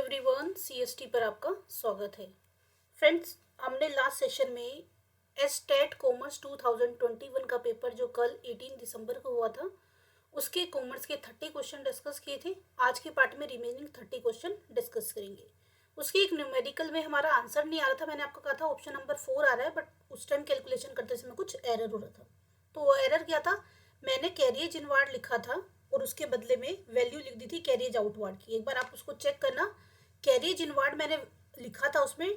Everyone, CST पर आपका स्वागत है। फ्रेंड्स, हमने लास्ट सेशन में एसटेट कॉमर्स 2021 का पेपर जो कल 18 दिसंबर को हुआ था उसके कॉमर्स के 30 क्वेश्चन डिस्कस किए थे। आज के पार्ट में रिमेनिंग 30 क्वेश्चन डिस्कस करेंगे। उसके एक न्यूमेरिकल में हमारा आंसर नहीं आ रहा था। मैंने आपको कहा था ऑप्शन नंबर 4 आ रहा है, बट उस टाइम कैलकुलेशन करते समय कुछ एरर हो रहा था। तो वो एरर क्या था, मैंने कैरियज इनवार्ड लिखा था और उसके बदले में वैल्यू लिख दी थी कैरियज आउटवार्ड की। एक बार आप उसको चेक करना। कैरियज इनवार्ड मैंने लिखा था उसमें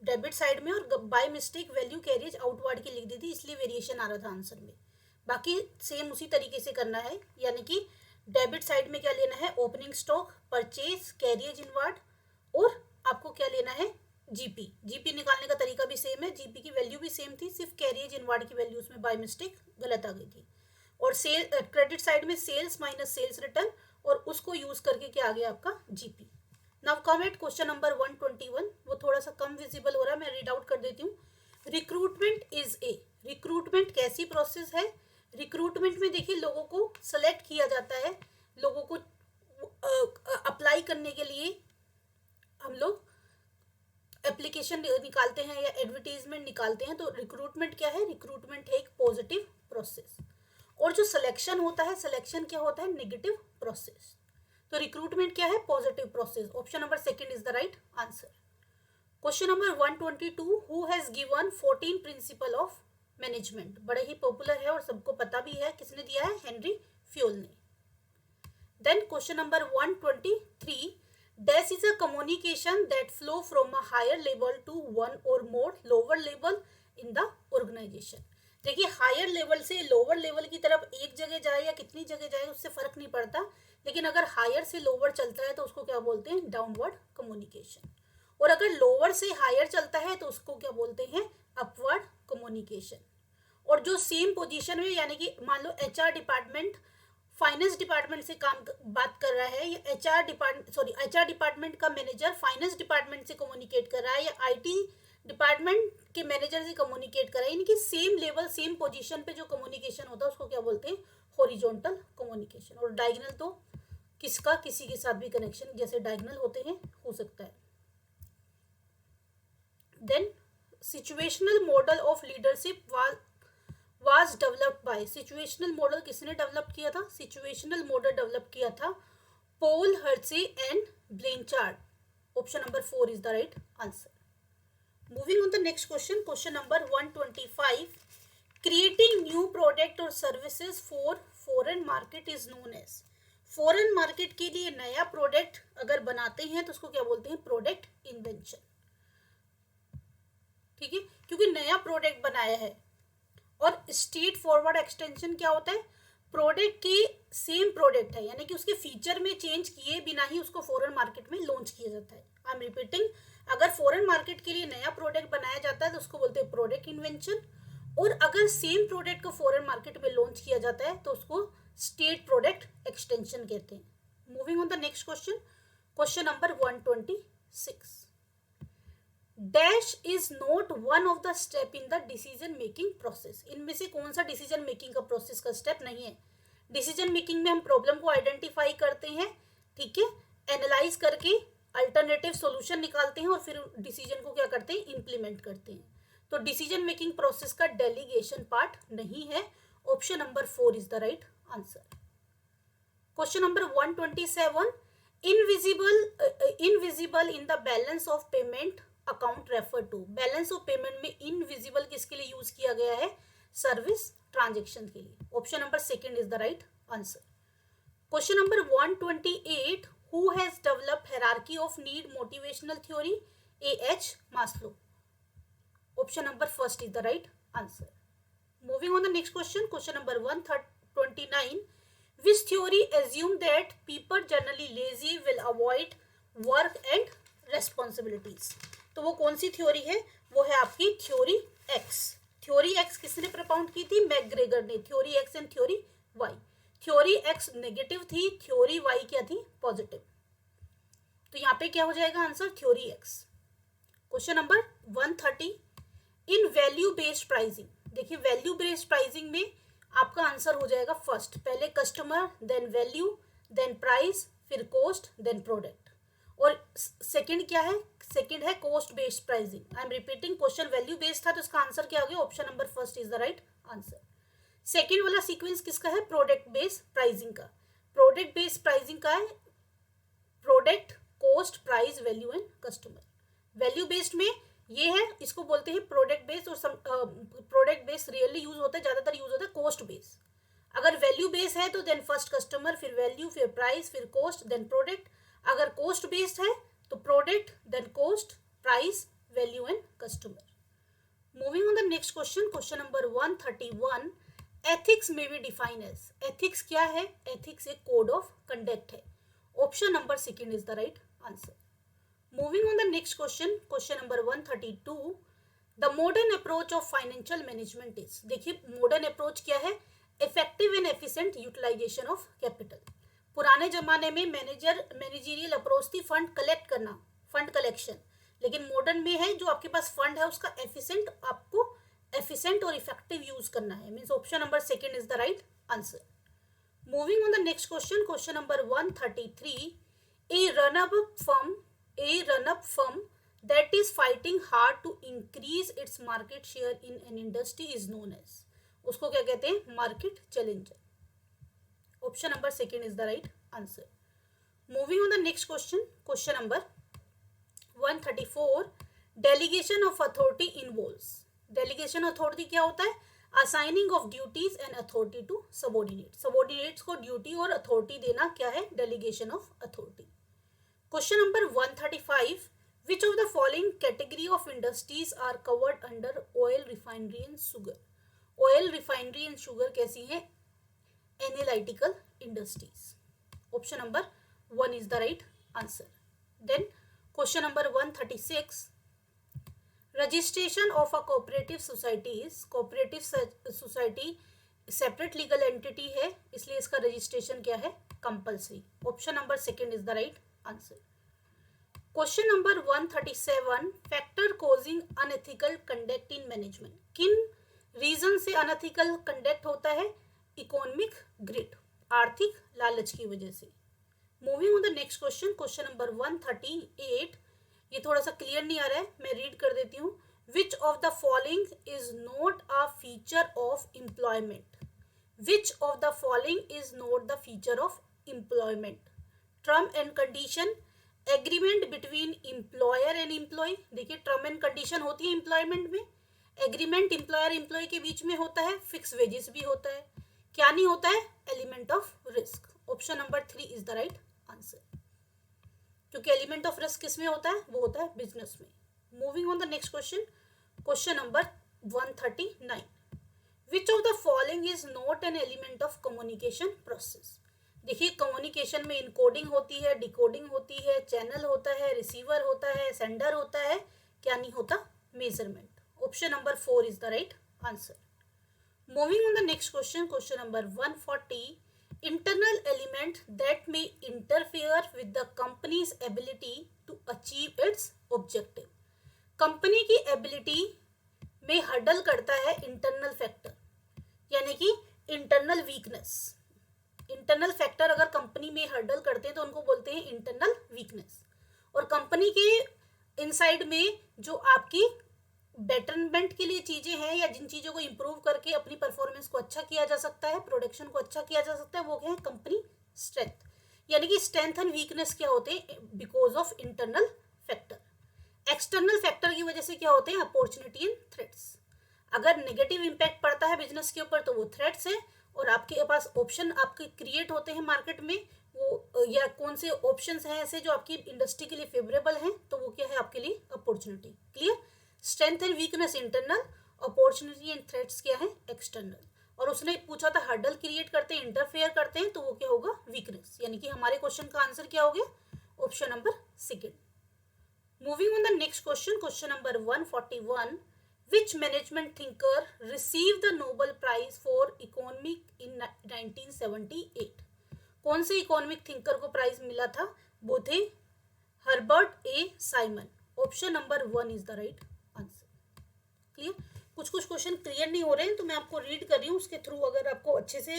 डेबिट साइड में, और by mistake value carriage outward की लिख दी थी, इसलिए वेरिएशन आ रहा था आंसर में। बाकी सेम उसी तरीके से करना है, यानी कि डेबिट साइड में क्या लेना है, opening stock, purchase, carriage inward, और आपको क्या लेना है, जीपी। जीपी निकालने का तरीका भी सेम है, जीपी की वैल्यू भी सेम थी, सिर्फ कैरियज इनवार्ड की वैल्यू उसमें बाय मिस्टेक गलत आ गई थी। और सेल क्रेडिट साइड में सेल्स माइनस सेल्स रिटर्न, और उसको यूज करके क्या आ गया आपका GP. Now come at question number 121। वो थोड़ा सा कम विजिबल हो रहा है, मैं रीड आउट कर देती हूँ। रिक्रूटमेंट इज ए, रिक्रूटमेंट कैसी प्रोसेस है। रिक्रूटमेंट में देखिए लोगों को सेलेक्ट किया जाता है, लोगों को अप्लाई करने के लिए हम लोग एप्लीकेशन निकालते हैं या एडवर्टीजमेंट निकालते हैं। तो रिक्रूटमेंट क्या है, रिक्रूटमेंट है एक पॉजिटिव प्रोसेस। और जो सिलेक्शन होता है, सिलेक्शन क्या होता है, नेगेटिव प्रोसेस। तो रिक्रूटमेंट क्या है, positive process. Option number second is the right answer. Question number 122, who has given 14 principle of management. बड़े ही पॉपुलर है और सबको पता भी है, किसने दिया है, हेनरी फ्यूल ने। Then question number 123, dash is a communication that flow from a higher level to one or more lower level in the organization. देखिए हायर लेवल से लोअर लेवल की तरफ एक जगह जाए या कितनी जगह जाए उससे फर्क नहीं पड़ता, लेकिन अगर हायर से लोअर चलता है तो उसको क्या बोलते हैं, डाउनवर्ड कम्युनिकेशन। और अगर लोअर से हायर चलता है तो उसको क्या बोलते हैं, अपवर्ड कम्युनिकेशन। और जो सेम पोजीशन में, यानी कि मान लो एचआर डिपार्टमेंट फाइनेंस डिपार्टमेंट से बात कर रहा है, या एचआर डिपार्टमेंट का मैनेजर फाइनेंस डिपार्टमेंट से कम्युनिकेट कर रहा है, या आईटी डिपार्टमेंट के मैनेजर से कम्युनिकेट कर रहा है, इनकी सेम लेवल सेम पोजीशन पे जो कम्युनिकेशन होता है उसको क्या बोलते हैं, हॉरिजॉन्टल कम्युनिकेशन। और डायगोनल तो किसका किसी के साथ भी कनेक्शन जैसे डायगोनल होते हैं हो सकता है। Then situational model of leadership was developed by, situational model किसने डेवलप किया था, सिचुएशनल मॉडल डेवलप किया था Paul Hersey and Blanchard. Option number 4 is the right answer. Moving on the next question, question number 125. Creating new product or services for foreign market is known as. Foreign market के लिए नया product अगर बनाते हैं तो उसको क्या बोलते हैं, प्रोडक्ट इन्वेंशन। ठीक है, क्योंकि नया प्रोडक्ट बनाया है। और स्ट्रेट फॉरवर्ड एक्सटेंशन क्या होता है, प्रोडक्ट की सेम प्रोडक्ट है, यानी कि उसके फीचर में चेंज किए बिना ही उसको फॉरेन मार्केट में लॉन्च किया जाता है। आई एम रिपीटिंग, अगर फॉरेन मार्केट के लिए नया प्रोडक्ट बनाया जाता है तो उसको बोलते हैं प्रोडक्ट इन्वेंशन। और अगर सेम प्रोडक्ट को फॉरेन मार्केट में लॉन्च किया जाता है तो उसको स्टेट प्रोडक्ट एक्सटेंशन कहते हैं। Moving on the next question, question number 126। Dash is not one of the step in the decision making process. इनमें से कौन सा डिसीजन मेकिंग का प्रोसेस का स्टेप नहीं है। डिसीजन मेकिंग में हम प्रॉब्लम को आइडेंटिफाई करते हैं, ठीक है, एनालाइज करके अल्टरनेटिव सॉल्यूशन निकालते हैं और फिर डिसीजन को क्या करते हैं, इंप्लीमेंट करते हैं। तो डिसीजन मेकिंग प्रोसेस का डेलीगेशन पार्ट नहीं है। Option number 4 is the right answer. Question number 127, invisible in the balance of payment account refer to. Balance of payment में इनविजिबल किसके लिए यूज किया गया है, सर्विस ट्रांजेक्शन के लिए। Option number second is the right answer. Question number 128, who has developed hierarchy of need motivational theory, A.H. Maslow. Option number first is the right answer. Moving on the next question, question number 129, which theory assume that people generally lazy will avoid work and responsibilities. तो वो कौन सी theory है, वो है आपकी theory X. Theory X किसने propose की थी, मैकग्रेगर ने। Theory X and theory Y. Theory X negative थी, थ्योरी वाई क्या थी, पॉजिटिव। तो यहाँ पे क्या हो जाएगा answer, theory X. Question number 130, in value based pricing. देखिए वैल्यू बेस्ड प्राइसिंग में आपका आंसर हो जाएगा फर्स्ट, पहले customer, then value, then price, फिर कॉस्ट, देन प्रोडक्ट। और सेकंड क्या है? सेकंड है cost based pricing. I am repeating, question value based था तो इसका आंसर क्या हो गया? Option number first is the right answer. Second वाला सीक्वेंस किसका है? प्रोडक्ट बेस्ड प्राइसिंग का। प्रोडक्ट बेस्ड प्राइसिंग का है product, cost, price, value and customer. Value based में ये है, इसको बोलते हैं प्रोडक्ट बेस्ड, और प्रोडक्ट बेस्ड रियली यूज होता है, ज्यादातर यूज होता है कॉस्ट बेस्ड। अगर वैल्यू बेस्ड है तो देन फर्स्ट कस्टमर, फिर वैल्यू, फिर प्राइस, फिर कॉस्ट, देन प्रोडक्ट। अगर कॉस्ट बेस्ड है तो product, then cost, price, value and customer. Moving on the next question, question number 131, ethics may be define as. Ethics क्या है? एथिक्स एक code of conduct है। Option number second is the right answer. Moving on the next question, question number 132, the modern approach of financial management is. देखिए modern approach क्या है? Effective and efficient utilization of capital. पुराने जमाने में managerial approach थी fund collect करना, fund collection, लेकिन modern में है जो आपके पास फंड है उसका एफिशिएंट, आपको एफिशिएंट और इफेक्टिव यूज करना है। Means option number second is the right answer. Moving on the next question, question number 133, a run-up firm that is fighting hard to increase its market share in an industry is known as। उसको क्या कहते हैं? Market challenger. Option number second is the right answer. Moving on the next question, question number 134, delegation of authority involves. Delegation authority क्या होता है? Assigning of duties and authority to subordinate. Subordinates को duty और authority देना क्या है? Delegation of authority. Question number 135, which of the following category of industries are covered under oil, refinery and sugar. Oil, refinery and sugar कैसी है? Analytical industries. Option number 1 is the right answer. Then question number 136, registration of a cooperative society is. Cooperative society separate legal entity है, इसलिए इसका registration क्या है? Compulsory. Option number second is the right answer. Question number 137, factor causing unethical conduct in management. किन reason से unethical conduct होता है? Economic greed, आर्थिक लालच की वजह से। Moving on the next question, question number 138, ये थोड़ा सा क्लियर नहीं आ रहा है, मैं रीड कर देती हूँ। Which of the following is not a feature of employment. Which of the following is not the feature of employment? Term and condition, agreement between employer and employ. देखिए टर्म एंड कंडीशन होती है employment में, agreement employer employ के बीच में होता है, fix wages भी होता है। क्या नहीं होता है? Element of risk. Option number 3 is the right answer, क्योंकि एलिमेंट ऑफ रिस्क किस में होता है? वो होता है बिजनेस में। Moving on the next question, question number 139, which of the following is not an element of communication process. देखिए कम्युनिकेशन में इनकोडिंग होती है, डिकोडिंग होती है, चैनल होता है, रिसीवर होता है, सेंडर होता है, क्या नहीं होता? Measurement. Option number 4 is the right answer. Moving on the next question, question number 140, internal element that may interfere with the company's ability to achieve its objective। Company की एबिलिटी में hurdle करता है internal factor, यानी कि internal weakness. Internal factor अगर company में hurdle करते हैं तो उनको बोलते हैं इंटरनल वीकनेस। और कंपनी के इनसाइड में जो आपकी बेटरमेंट के लिए चीजें हैं या जिन चीजों को इंप्रूव करके अपनी परफॉर्मेंस को अच्छा किया जा सकता है, प्रोडक्शन को अच्छा किया जा सकता है, वो क्या है? Company strength. यानी कि स्ट्रेंथ एंड वीकनेस क्या होते हैं? Because of internal factor. External factor की वजह से क्या होते हैं? Opportunity and threats. अगर नेगेटिव इंपैक्ट पड़ता है बिजनेस के ऊपर तो वो थ्रेट्स है, और आपके पास ऑप्शन आपके क्रिएट होते हैं मार्केट में, वो या कौन से ऑप्शंस हैं ऐसे जो आपकी इंडस्ट्री के लिए फेवरेबल हैं, तो वो क्या है आपके लिए? Opportunity. Clear? Strength and weakness internal, opportunity and threats क्या है? एक्सटर्नल। और उसने पूछा था हर्डल क्रिएट करते हैं, इंटरफेयर करते हैं, तो वो क्या होगा? वीकनेस। यानी कि हमारे क्वेश्चन का आंसर क्या हो गया? Option number second. Moving on the next question, question number 141, which management thinker receive the Nobel prize for economic in 1978। कौन से इकोनॉमिक थिंकर को प्राइज मिला था? वो थे Herbert A Simon. Option number 1 is the right answer. Clear? कुछ question clear नहीं हो रहे हैं तो मैं आपको रीड कर रही हूँ, उसके थ्रू अगर आपको अच्छे से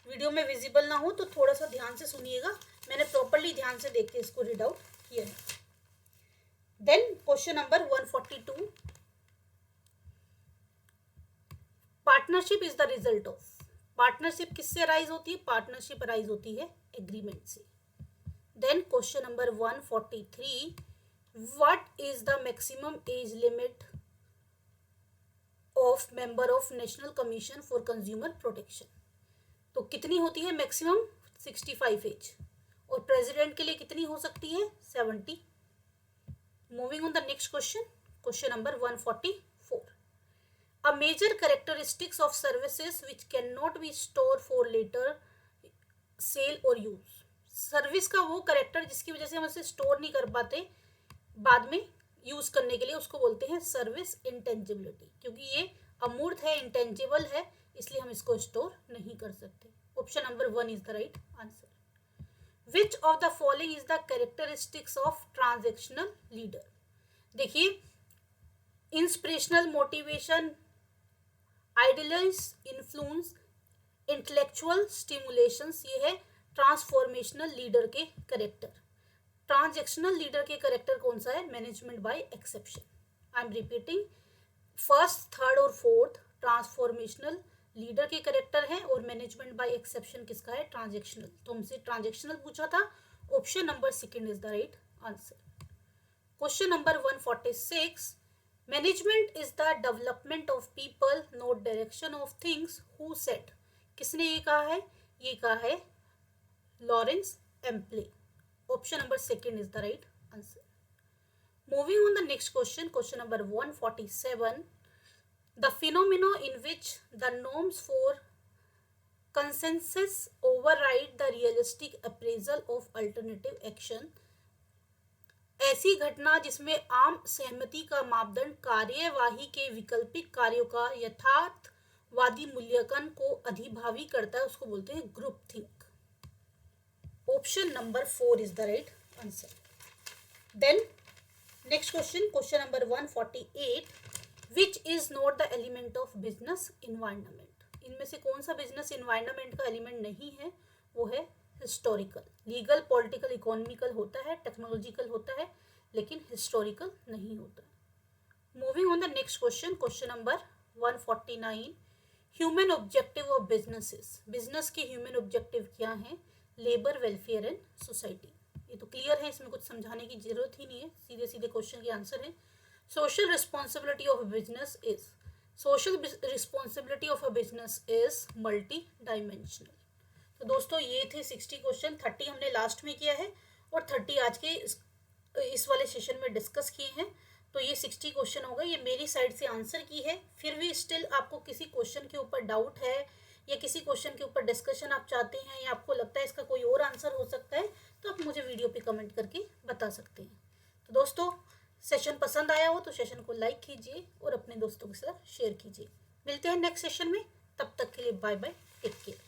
वीडियो में विजिबल ना हो तो थोड़ा सा ध्यान से सुनिएगा। मैंने प्रॉपरली ध्यान से देख के इसको रीड आउट किया है। Then question number 142, partnership is the result of, partnership किससे अराइज होती है? पार्टनरशिप अराइज होती है एग्रीमेंट से। Then question number 143, what is the maximum age limit of member of national commission for consumer protection? तो कितनी होती है मैक्सिमम? 65 एज, और प्रेसिडेंट के लिए कितनी हो सकती है? 70। Moving on the next question, question number 144, a major characteristics of services which cannot be stored for later sale or use, service का वो करेक्टर जिसकी वजह से हम उसे स्टोर नहीं कर पाते बाद में यूज करने के लिए, उसको बोलते हैं सर्विस इंटेंजिबिलिटी, क्योंकि ये अमूर्त है, इंटेंजिबल है, इसलिए हम इसको स्टोर नहीं कर सकते। Option number 1 is the right answer. Which of the following is the characteristics of transactional leader? देखिए, inspirational motivation, idealize influence, intellectual stimulations, ये है ट्रांसफॉर्मेशनल लीडर के करेक्टर। ट्रांजैक्शनल लीडर के करेक्टर कौन सा है? Management by exception. I am repeating, first, third और fourth transformational leader के करेक्टर हैं, और मैनेजमेंट बाय एक्सेप्शन किसका है? ट्रांजैक्शनल। तो हमसे ट्रांजैक्शनल पूछा था, option number 2 is the right answer. Question number 146, management is the development of people not direction of things, who said? किसने ये कहा है? ये कहा है Lawrence Appley. Option number 2 is the right answer. Moving on the next question, question number 147, the phenomenon in which the norms for consensus override the realistic appraisal of alternative action, ऐसी घटना जिसमें आम सहमति का मापदंड कार्यवाही के वैकल्पिक कार्यों का यथार्थवादी मूल्यांकन को अधिभावी करता है, उसको बोलते हैं group think. Option number 4 is the right answer. Then next question, question number 148, which is not the element of business environment? इनमें से कौन सा बिजनेस इन्वायरमेंट का एलिमेंट नहीं है? वो है हिस्टोरिकल। लीगल, पॉलिटिकल, इकोनॉमिकल होता है, टेक्नोलॉजिकल होता है, लेकिन हिस्टोरिकल नहीं होता। Moving on the next question, question number 149, human objective of businesses, business के ह्यूमन ऑब्जेक्टिव क्या हैं? Labour, welfare and society. ये तो क्लियर है, इसमें कुछ समझाने की जरूरत ही नहीं है, सीधे सीधे क्वेश्चन के आंसर है। Social responsibility of business is, social responsibility of a business is multi dimensional. तो दोस्तों ये थे 60 क्वेश्चन, 30 हमने लास्ट में किया है और 30 आज के इस वाले सेशन में डिस्कस किए हैं। तो ये 60 क्वेश्चन हो गए, ये मेरी साइड से आंसर की है। फिर भी स्टिल आपको किसी क्वेश्चन के ऊपर डाउट है या किसी क्वेश्चन के ऊपर डिस्कशन आप चाहते हैं या आपको लगता है इसका कोई और आंसर हो सकता है, तो आप मुझे वीडियो पे कमेंट करके बता सकते हैं। तो दोस्तों, सेशन पसंद आया हो तो सेशन को लाइक कीजिए और अपने दोस्तों के साथ शेयर कीजिए। मिलते हैं नेक्स्ट सेशन में, तब तक के लिए बाय बाय, टेक केयर।